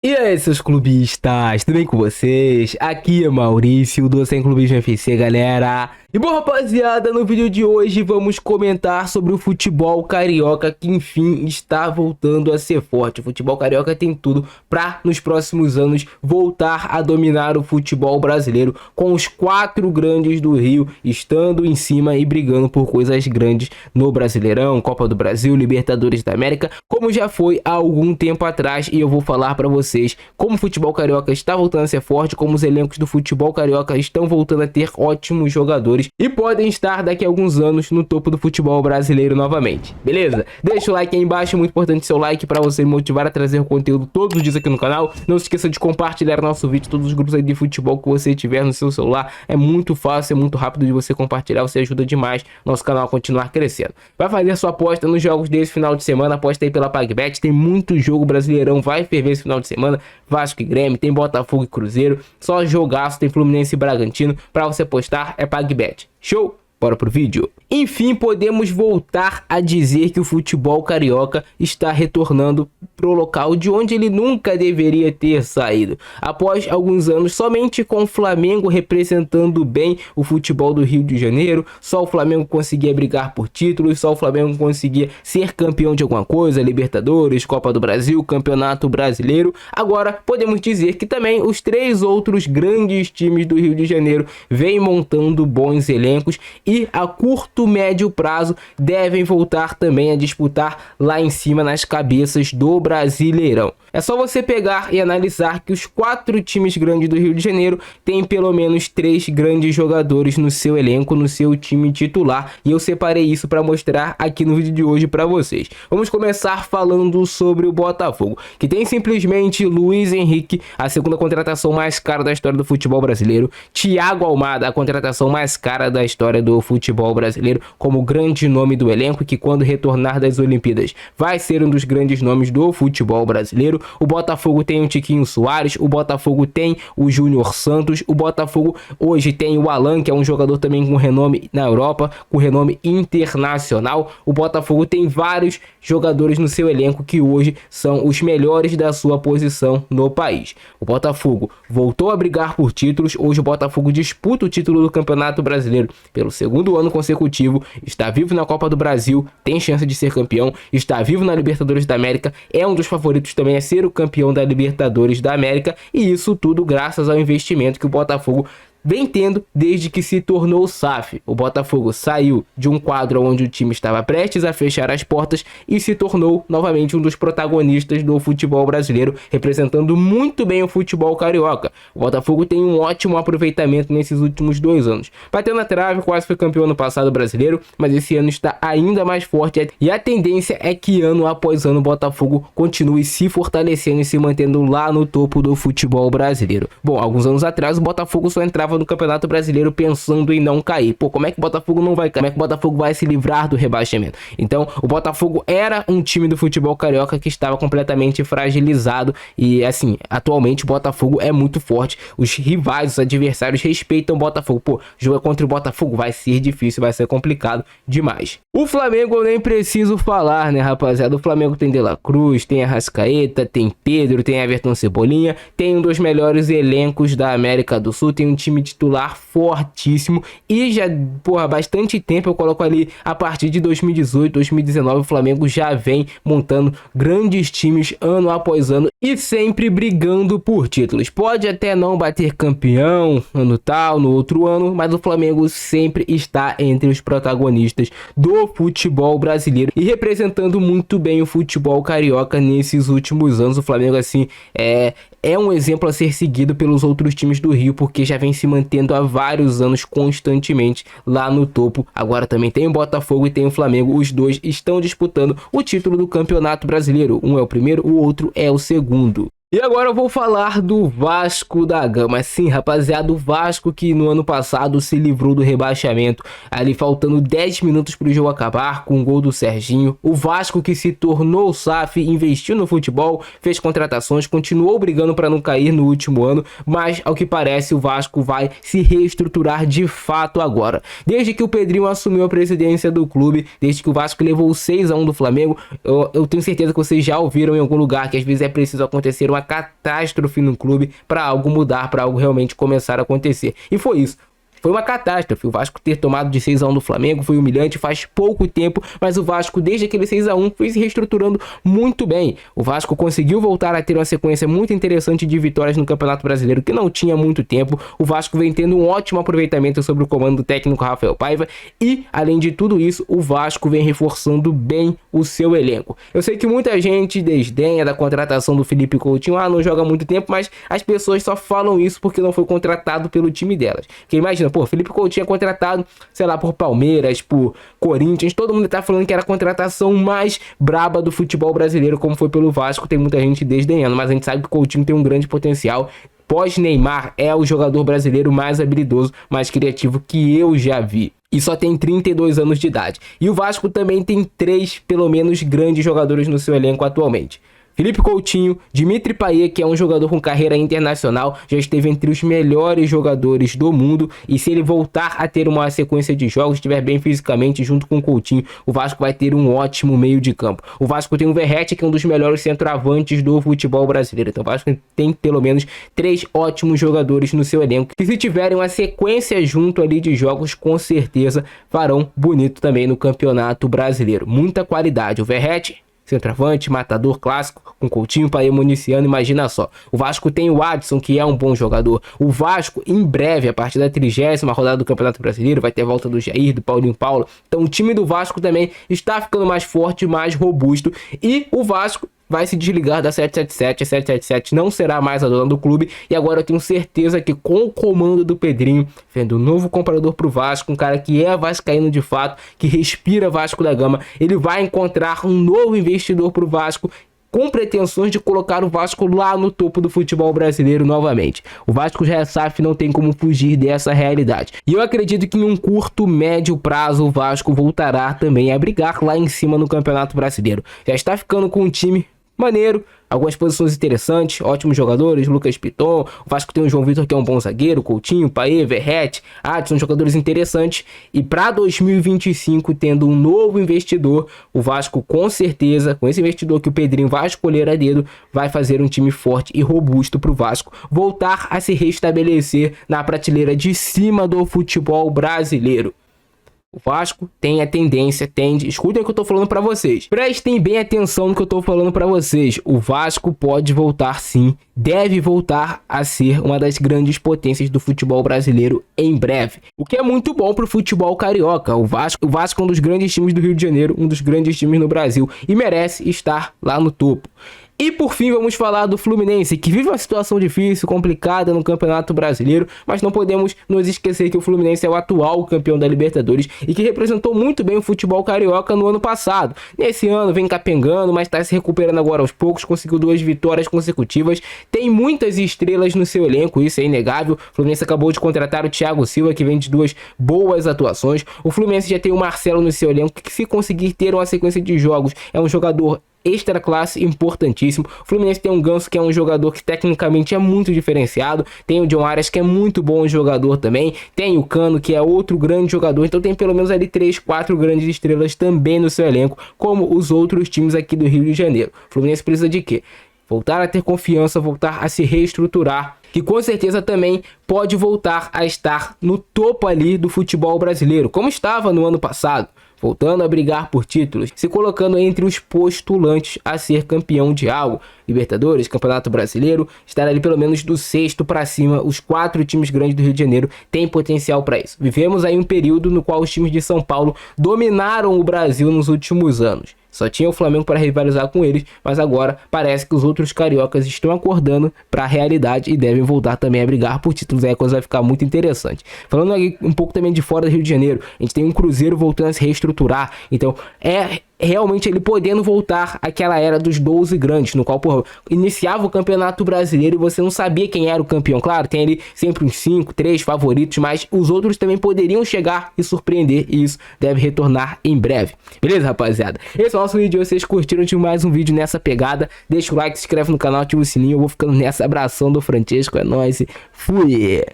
E aí, seus clubistas, tudo bem com vocês? Aqui é Maurício, do Sem Clubismo FC, galera. E bom, rapaziada, no vídeo de hoje vamos comentar sobre o futebol carioca que, enfim, está voltando a ser forte. O futebol carioca tem tudo para, nos próximos anos, voltar a dominar o futebol brasileiro, com os 4 grandes do Rio estando em cima e brigando por coisas grandes no Brasileirão, Copa do Brasil, Libertadores da América, como já foi há algum tempo atrás. E eu vou falar para vocês como o futebol carioca está voltando a ser forte, como os elencos do futebol carioca estão voltando a ter ótimos jogadores e podem estar daqui a alguns anos no topo do futebol brasileiro novamente, beleza? Deixa o like aí embaixo, é muito importante seu like para você me motivar a trazer conteúdo todos os dias aqui no canal. Não se esqueça de compartilhar nosso vídeo, todos os grupos aí de futebol que você tiver no seu celular. É muito fácil, é muito rápido de você compartilhar, você ajuda demais nosso canal a continuar crescendo. Vai fazer sua aposta nos jogos desse final de semana, aposta aí pela PagBet, tem muito jogo brasileirão, vai ferver esse final de semana. Vasco e Grêmio, tem Botafogo e Cruzeiro, só jogaço, tem Fluminense e Bragantino. Para você apostar é PagBet. Show? Bora pro vídeo. Enfim, podemos voltar a dizer que o futebol carioca está retornando pro local de onde ele nunca deveria ter saído. Após alguns anos somente com o Flamengo representando bem o futebol do Rio de Janeiro, só o Flamengo conseguia brigar por títulos, só o Flamengo conseguia ser campeão de alguma coisa, Libertadores, Copa do Brasil, Campeonato Brasileiro. Agora podemos dizer que também os 3 outros grandes times do Rio de Janeiro vêm montando bons elencos e a curto médio prazo devem voltar também a disputar lá em cima nas cabeças do Brasileirão. É só você pegar e analisar que os 4 times grandes do Rio de Janeiro têm pelo menos 3 grandes jogadores no seu elenco, no seu time titular, e eu separei isso para mostrar aqui no vídeo de hoje para vocês. Vamos começar falando sobre o Botafogo, que tem simplesmente Luiz Henrique, a segunda contratação mais cara da história do futebol brasileiro, Thiago Almada, a contratação mais cara da história do futebol brasileiro, como grande nome do elenco, que quando retornar das Olimpíadas vai ser um dos grandes nomes do futebol brasileiro. O Botafogo tem o Tiquinho Soares, o Botafogo tem o Júnior Santos, o Botafogo hoje tem o Alan, que é um jogador também com renome na Europa, com renome internacional. O Botafogo tem vários jogadores no seu elenco que hoje são os melhores da sua posição no país. O Botafogo voltou a brigar por títulos, hoje o Botafogo disputa o título do Campeonato Brasileiro pelo segundo ano consecutivo, está vivo na Copa do Brasil, tem chance de ser campeão, está vivo na Libertadores da América, é um dos favoritos também a ser o campeão da Libertadores da América, e isso tudo graças ao investimento que o Botafogo vem tendo desde que se tornou SAF. O Botafogo saiu de um quadro onde o time estava prestes a fechar as portas e se tornou novamente um dos protagonistas do futebol brasileiro, representando muito bem o futebol carioca. O Botafogo tem um ótimo aproveitamento nesses últimos 2 anos. Bateu na trave, quase foi campeão no passado brasileiro, mas esse ano está ainda mais forte e a tendência é que ano após ano o Botafogo continue se fortalecendo e se mantendo lá no topo do futebol brasileiro. Bom, alguns anos atrás o Botafogo só entrava no Campeonato Brasileiro pensando em não cair. Pô, como é que o Botafogo não vai cair? Como é que o Botafogo vai se livrar do rebaixamento? Então, o Botafogo era um time do futebol carioca que estava completamente fragilizado e, assim, atualmente o Botafogo é muito forte. Os rivais, os adversários respeitam o Botafogo. Pô, jogar contra o Botafogo vai ser difícil, vai ser complicado demais. O Flamengo eu nem preciso falar, né, rapaziada? O Flamengo tem De La Cruz, tem Arrascaeta, tem Pedro, tem Everton Cebolinha, tem um dos melhores elencos da América do Sul, tem um time titular fortíssimo e já, porra, bastante tempo, eu coloco ali a partir de 2018, 2019, o Flamengo já vem montando grandes times ano após ano e sempre brigando por títulos. Pode até não bater campeão ano tal, no outro ano, mas o Flamengo sempre está entre os protagonistas do futebol brasileiro e representando muito bem o futebol carioca nesses últimos anos. O Flamengo, assim, é um exemplo a ser seguido pelos outros times do Rio, porque já vem se mantendo há vários anos constantemente lá no topo. Agora também tem o Botafogo e tem o Flamengo, os dois estão disputando o título do Campeonato Brasileiro. Um é o primeiro, o outro é o segundo. E agora eu vou falar do Vasco da Gama. Sim, rapaziada, o Vasco que no ano passado se livrou do rebaixamento, ali faltando 10 minutos para o jogo acabar, com o gol do Serginho. O Vasco que se tornou SAF, investiu no futebol, fez contratações, continuou brigando para não cair no último ano, mas ao que parece o Vasco vai se reestruturar de fato agora. Desde que o Pedrinho assumiu a presidência do clube, desde que o Vasco levou 6-1 do Flamengo, eu tenho certeza que vocês já ouviram em algum lugar que às vezes é preciso acontecer uma uma catástrofe no clube para algo mudar, para algo realmente começar a acontecer. E foi isso. Foi uma catástrofe. O Vasco ter tomado de 6-1 do Flamengo foi humilhante faz pouco tempo, mas o Vasco, desde aquele 6-1, foi se reestruturando muito bem. O Vasco conseguiu voltar a ter uma sequência muito interessante de vitórias no Campeonato Brasileiro, que não tinha muito tempo. O Vasco vem tendo um ótimo aproveitamento sobre o comando do técnico Rafael Paiva e, além de tudo isso, o Vasco vem reforçando bem o seu elenco. Eu sei que muita gente desdenha da contratação do Felipe Coutinho, não joga muito tempo, mas as pessoas só falam isso porque não foi contratado pelo time delas. Porque imagina, Felipe Coutinho é contratado, sei lá, por Palmeiras, por Corinthians, todo mundo tá falando que era a contratação mais braba do futebol brasileiro, como foi pelo Vasco, tem muita gente desdenhando, mas a gente sabe que o Coutinho tem um grande potencial. Pós-Neymar, é o jogador brasileiro mais habilidoso, mais criativo que eu já vi. E só tem 32 anos de idade. E o Vasco também tem 3, pelo menos, grandes jogadores no seu elenco atualmente. Felipe Coutinho, Dimitri Payet, que é um jogador com carreira internacional, já esteve entre os melhores jogadores do mundo, e se ele voltar a ter uma sequência de jogos, estiver bem fisicamente junto com o Coutinho, o Vasco vai ter um ótimo meio de campo. O Vasco tem o Verratti, que é um dos melhores centroavantes do futebol brasileiro, então o Vasco tem pelo menos 3 ótimos jogadores no seu elenco, que se tiverem uma sequência junto ali de jogos, com certeza farão bonito também no Campeonato Brasileiro. Muita qualidade. O Verratti, centroavante, matador clássico, com Coutinho, Payet, Municiano, imagina só. O Vasco tem o Adson, que é um bom jogador. O Vasco, em breve, a partir da 30ª rodada do Campeonato Brasileiro, vai ter a volta do Jair, do Paulinho Paulo. Então o time do Vasco também está ficando mais forte, mais robusto. E o Vasco vai se desligar da 777, a 777 não será mais a dona do clube, e agora eu tenho certeza que com o comando do Pedrinho, vendo um novo comprador pro Vasco, um cara que é vascaíno de fato, que respira Vasco da Gama, ele vai encontrar um novo investidor pro Vasco, com pretensões de colocar o Vasco lá no topo do futebol brasileiro novamente. O Vasco já é SAF, não tem como fugir dessa realidade. E eu acredito que em um curto, médio prazo o Vasco voltará também a brigar lá em cima no Campeonato Brasileiro. Já está ficando com um time maneiro, algumas posições interessantes, ótimos jogadores, Lucas Piton, o Vasco tem o João Vitor, que é um bom zagueiro, Coutinho, Payet, Verratti, são jogadores interessantes, e para 2025, tendo um novo investidor, o Vasco com certeza, com esse investidor que o Pedrinho vai escolher a dedo, vai fazer um time forte e robusto para o Vasco voltar a se restabelecer na prateleira de cima do futebol brasileiro. O Vasco tem a tendência, escutem o que eu tô falando pra vocês. Prestem bem atenção no que eu tô falando pra vocês. O Vasco pode voltar sim, deve voltar a ser uma das grandes potências do futebol brasileiro em breve. O que é muito bom pro futebol carioca. O Vasco é um dos grandes times do Rio de Janeiro, um dos grandes times no Brasil e merece estar lá no topo. E por fim vamos falar do Fluminense, que vive uma situação difícil, complicada no Campeonato Brasileiro, mas não podemos nos esquecer que o Fluminense é o atual campeão da Libertadores e que representou muito bem o futebol carioca no ano passado. Nesse ano vem capengando, mas está se recuperando agora aos poucos, conseguiu 2 vitórias consecutivas, tem muitas estrelas no seu elenco, isso é inegável. O Fluminense acabou de contratar o Thiago Silva, que vem de 2 boas atuações. O Fluminense já tem o Marcelo no seu elenco, que se conseguir ter uma sequência de jogos, é um jogador extra classe importantíssimo. O Fluminense tem um Ganso, que é um jogador que tecnicamente é muito diferenciado, tem o John Arias, que é muito bom jogador também, tem o Cano, que é outro grande jogador, então tem pelo menos ali 3, 4 grandes estrelas também no seu elenco, como os outros times aqui do Rio de Janeiro. O Fluminense precisa de quê? Voltar a ter confiança, voltar a se reestruturar, que com certeza também pode voltar a estar no topo ali do futebol brasileiro, como estava no ano passado, voltando a brigar por títulos, se colocando entre os postulantes a ser campeão de algo. Libertadores, Campeonato Brasileiro, estar ali pelo menos do 6º para cima. Os 4 times grandes do Rio de Janeiro têm potencial para isso. Vivemos aí um período no qual os times de São Paulo dominaram o Brasil nos últimos anos. Só tinha o Flamengo para rivalizar com eles, mas agora parece que os outros cariocas estão acordando para a realidade e devem voltar também a brigar por títulos. Aí a coisa vai ficar muito interessante. Falando aqui um pouco também de fora do Rio de Janeiro, a gente tem um Cruzeiro voltando a se reestruturar, então é realmente ele podendo voltar àquela era dos 12 grandes, no qual, iniciava o Campeonato Brasileiro e você não sabia quem era o campeão. Claro, tem ali sempre uns 5, 3 favoritos, mas os outros também poderiam chegar e surpreender, e isso deve retornar em breve. Beleza, rapaziada? Esse é o nosso vídeo de hoje. Vocês curtiram de mais um vídeo nessa pegada? Deixa o like, se inscreve no canal, ativa o sininho. Eu vou ficando nessa. Abração do Francesco, é nóis e fui!